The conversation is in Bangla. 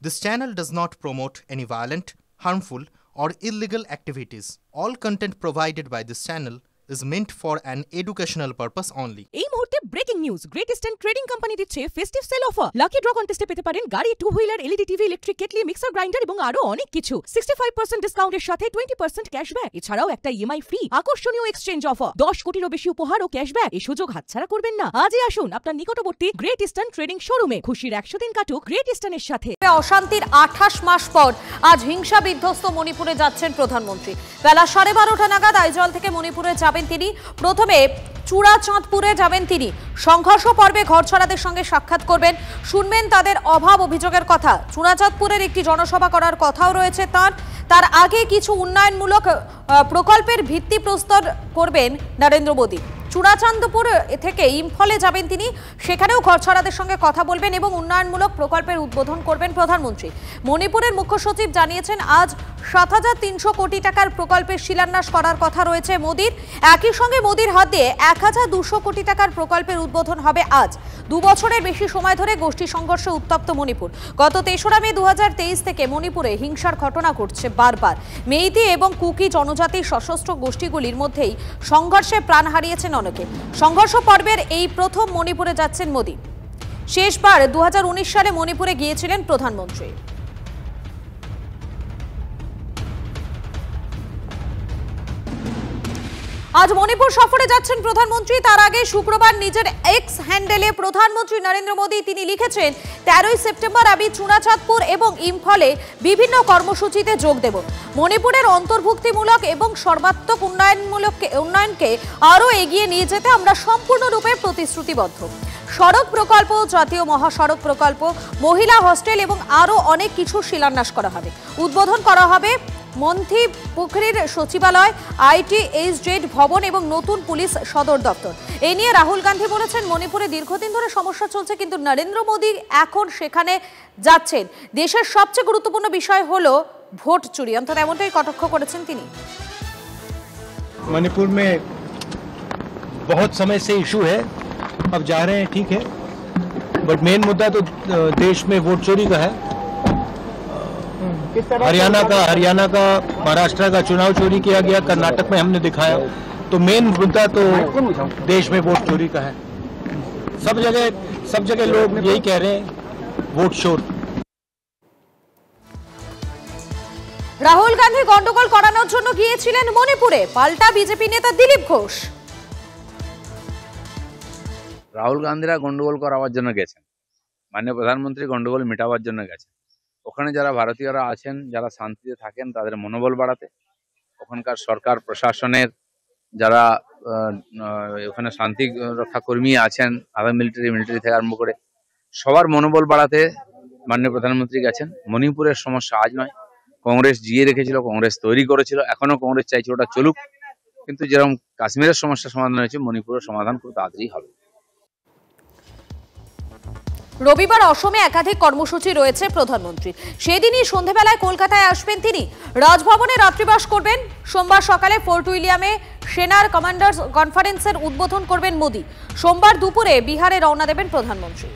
This channel does not promote any violent, harmful, or illegal activities. All content provided by this channel is meant for an educational purpose only. এই মুহূর্তে breaking news, great eastern trading company দিচ্ছে festive sale offer. Lucky draw কন্টেস্টে পেতে পারেন গাড়ি, two wheeler, LED TV, electric kettle, mixer grinder এবং আরো অনেক কিছু। 65% ডিসকাউন্টের সাথে 20% ক্যাশব্যাক, এছাড়াও একটা ইএমআই ফ্রি, আকর্ষণীয় এক্সচেঞ্জ অফার, 10 কোটিরও বেশি উপহার ও ক্যাশব্যাক। এই সুযোগ হাতছাড়া করবেন না। আজই আসুন আপনার নিকটবর্তী গ্রেট ইস্টার্ন ট্রেডিং শোরুমে। খুশির 100 দিন কাটুক গ্রেট ইস্টার্নের সাথে। অশান্তির 28 মাস পর আজ হিংসা বিধ্বস্ত মণিপুরে যাচ্ছেন প্রধানমন্ত্রী। বেলা 12:30 নাগাদ আইজল থেকে মণিপুরে যাবেন তিনি। প্রথমে চূড়াচাঁদপুরে যাবেন তিনি। সংঘর্ষ পর্বে ঘরছাড়াদের সঙ্গে সাক্ষাৎ করবেন, শুনবেন তাদের অভাব অভিযোগের কথা। চূড়াচাঁদপুরের একটি জনসভা করার কথাও রয়েছে তার আগে কিছু উন্নয়নমূলক প্রকল্পের ভিত্তিপ্রস্তর করবেন নরেন্দ্র মোদী। চূড়াচাঁদপুর থেকে ইম্ফলে যাবেন তিনি, সেখানেও ঘরছাড়াদের সঙ্গে কথা বলবেন এবং উন্নয়নমূলক প্রকল্পের উদ্বোধন করবেন প্রধানমন্ত্রী। মণিপুরের মুখ্য সচিব জানিয়েছেন আজ ৭,৩০০ কোটি টাকার প্রকল্পের শিলান্যাস করার কথা রয়েছে মোদীর। একই সঙ্গে মোদীর হাত দিয়ে ১,২০০ কোটি টাকার প্রকল্পের উদ্বোধন হবে আজ। 2 বছরের বেশি সময় ধরে গোষ্ঠী সংঘর্ষে উত্তপ্ত মণিপুর। গত ৩রা মে ২০২৩ থেকে মণিপুরে হিংসার ঘটনা ঘটছে বারবার। মেইতি এবং কুকি জনজাতির সশস্ত্র গোষ্ঠীগুলির মধ্যেই সংঘর্ষে প্রাণ হারিয়েছেন অনেকে। সংঘর্ষ পর্বের এই প্রথম মণিপুরে যাচ্ছেন মোদী। শেষবার ২০১৯ সালে মণিপুরে গিয়েছিলেন প্রধানমন্ত্রী। আজ মণিপুর সফরে যাচ্ছেন প্রধানমন্ত্রী। তার আগে শুক্রবার নিজের এক্স হ্যান্ডেলে প্রধানমন্ত্রী নরেন্দ্র মোদী তিনি লিখেছেন, 13ই সেপ্টেম্বর আমি চূড়াচাঁদপুর এবং ইম্ফলে বিভিন্ন কর্মসূচিতে যোগ দেব। মণিপুরের অন্তর্ভুক্তিমূলক এবং সর্বাত্মক উন্নয়নকে আরও এগিয়ে নিয়ে যেতে আমরা সম্পূর্ণরূপে প্রতিশ্রুতিবদ্ধ। সড়ক প্রকল্প, জাতীয় মহাসড়ক প্রকল্প, মহিলা হস্টেল এবং আরও অনেক কিছু শিলান্যাস করা হবে। উদ্বোধন করা হবে মন্থি পুখরির সচিবালয়, ITHZ ভবন এবং নতুন পুলিশ সদর দপ্তর। এই নিয়ে রাহুল গান্ধী বলেছেন, মণিপুরে দীর্ঘদিন ধরে সমস্যা চলছে, কিন্তু নরেন্দ্র মোদী এখন সেখানে যাচ্ছেন। দেশের সবচেয়ে গুরুত্বপূর্ণ বিষয় হলো ভোট চুরি। অন্তত এমনটাই কটাক্ষ করেছেন তিনি। मणिपुर में बहुत समय से इशू है, अब जा रहे हैं, ठीक है, बट मेन मुद्दा तो देश में वोट चोरी का है। हरियाणा का महाराष्ट्र का चुनाव चोरी किया गया, कर्नाटक में हमने दिखाया। तो मेन मुद्दा तो देश में वोट चोरी का है। सब जगह लोग यही कह रहे हैं, वोट चोर। রাহুল গান্ধী গন্ডগোল করানোর জন্য গিয়েছিলেন মণিপুরে, পাল্টা বিজেপি নেতা দিলীপ ঘোষ। রাহুল গান্ধীরা গন্ডগোল করাবার জন্য গেছেন, মাননীয় প্রধানমন্ত্রী গন্ডগোল মেটাবার জন্য গেছেন। ওখানে যারা ভারতীয়রা আছেন, যারা শান্তিতে থাকেন, তাদের মনোবল বাড়াতে, ওখানকার সরকার প্রশাসনের যারা ওখানে শান্তি রক্ষা কর্মী আছেন, আধা মিলিটারি থেকে আরম্ভ করে সবার মনোবল বাড়াতে মাননীয় প্রধানমন্ত্রী গেছেন। মণিপুরের সমস্যা আজ নয়, কংগ্রেস জিয়ে রেখেছিল, কংগ্রেস তৈরি করেছিল, এখনো কংগ্রেস চাইছে ওটা চলুক, কিন্তু যেরকম কাশ্মীরের সমস্যা সমাধান হয়েছে, মণিপুরের সমাধান খুব তাড়াতাড়ি হবে। রবিবার অসমে একাধিক কর্মসূচি রয়েছে প্রধানমন্ত্রী। সেদিনই সন্ধ্যাবেলায় কলকাতায় আসবেন তিনি। রাজভবনে রাত্রিবাস করবেন। সোমবার সকালে ফোর্ট উইলিয়ামে সেনার কমান্ডার্স কনফারেন্সের উদ্বোধন করবেন মোদী। সোমবার দুপুরে বিহারে রওনা দেবেন প্রধানমন্ত্রী।